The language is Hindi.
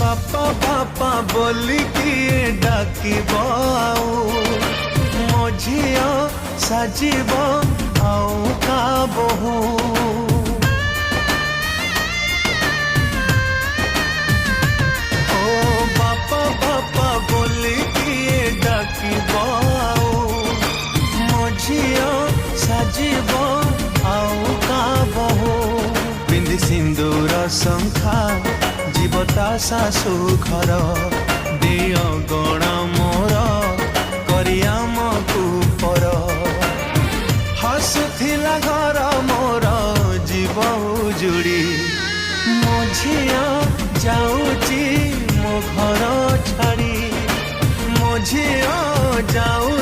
बापा बापा बोली किए डाकिब मो झिया साजिब आउ का बहु बापा बापा बोली किए डाकिब मो झिया साजिब आउ का बहु पिंधि सिंदूर शंखा जीवता शाशु घर दिय गण मोर करियाम कुपर हसुथिला घर मोर जीव उजुड़ी मो झिया जाऊची मो घर छाड़ी मो झिया जाऊ